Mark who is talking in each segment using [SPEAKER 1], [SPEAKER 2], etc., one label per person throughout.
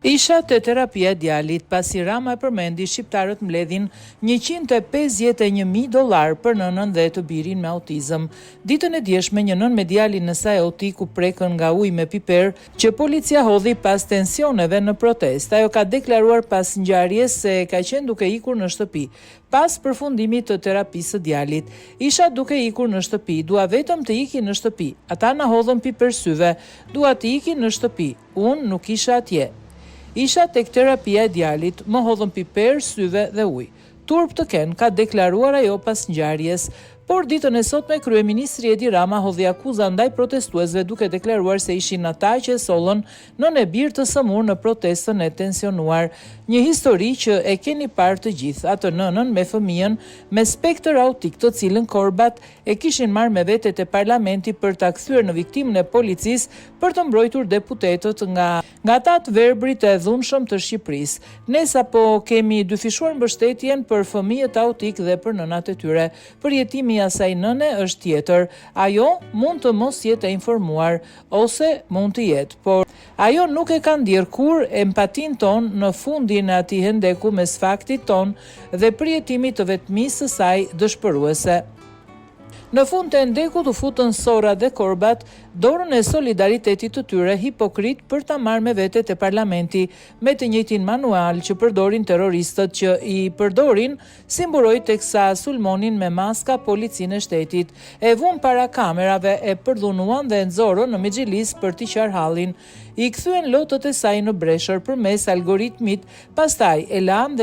[SPEAKER 1] Isha të terapia djalit pasi Rama përmendi shqiptarët mbledhin $151.000 për nënën dhe të birin me autizëm. Ditën e djeshme një nën me djalin në saj autik u prekën nga ujë me piper që policia hodhi pas tensioneve në protest. Ajo ka deklaruar pas ngjarjes se ka qenë duke ikur në shtëpi. Pas përfundimit të terapisë së djalit, isha duke ikur në shtëpi, dua vetëm të iki në shtëpi. Ata na hodhën piper syve, dua të iki në shtëpi. Unë nuk isha atje. Isha tek terapia e djalit, më hodhën piper, syve dhe ujë. Turp të ken, ka deklaruar ajo pas ngjarjes. Por ditën e sotme kryeministri Edi Rama hodhi akuza ndaj protestuesve duke deklaruar se ishin ata që sollën nën e birë të sëmur në protestën e tensionuar. Një histori që e keni parë të gjithë, atë nënën me fëmijën me spektër autik të cilën korbat e kishin marrë me vete te parlamenti për ta kthyer në viktimën e policisë për të mbrojtur deputetët nga ata të verbrit e dhunshëm të Shqipërisë. Ne sapo kemi dyfishuar mbështetjen për fëmijët autik dhe për nënat e tyre. Për jetimi asaj nëne është tjetër. Ajo mund të mos jetë e informuar ose mund të jetë, por ajo nuk e ka ndjerë kur empatin ton në fundin e atij hendeku mes faktit ton dhe përjetimit të vetmisë së saj dëshpëruese. Në fund të ndekut u futën sorra dhe korbat, dorën e solidaritetit të tyre hipokrit për ta marrë me vete te parlamenti me të njëjtin manual që përdorin terroristët që i përdorin si mburoj teksa sulmonin me maska policinë e shtetit, e vun para kamerave, e përdhunuan dhe nxorën në Mexhilis për t'i qarë hallin. I kthyen lotët e saj në breshër përmes algoritmit, pastaj e lanë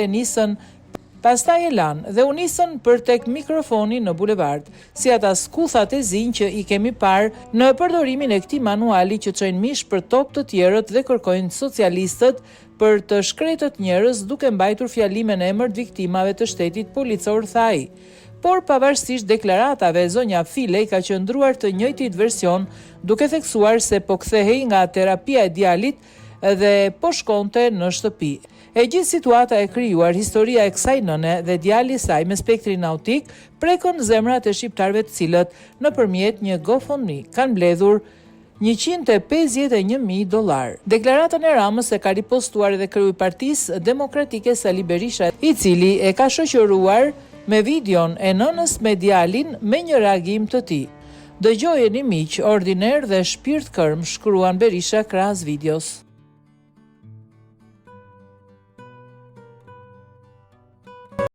[SPEAKER 1] dhe u nisën për tek mikrofoni në bulevard, si ata skuthat e zinj që i kemi parë në përdorimin e këtij manuali që çojnë mish për tokë të tjerët dhe kërkojnë socialistët për të shkretët njerëz duke mbajtur fjalime në emër të viktimave të shtetit policor, tha ai. Por pavarësisht deklaratave, zonja Filej ka qëndruar të njëjtit version, duke theksuar se po kthehej nga terapia e djalit dhe po shkonte në shtëpi. E gjithë situata e krijuar, historia e kësaj nëne dhe djali i saj me spektrin autik prekën zemrat e shqiptarëve të cilët nëpërmjet një GoFundMe kanë mbledhur $151.000. Deklaratën e Ramës e ka ripostuar edhe kryeministri i Partisë Demokratike Sali Berisha, i cili e ka shoqëruar me videon e nënës me djalin me një reagim të tij. Dëgjojeni miq, ordiner dhe shpirt kërm, shkruan Berisha krahas videos.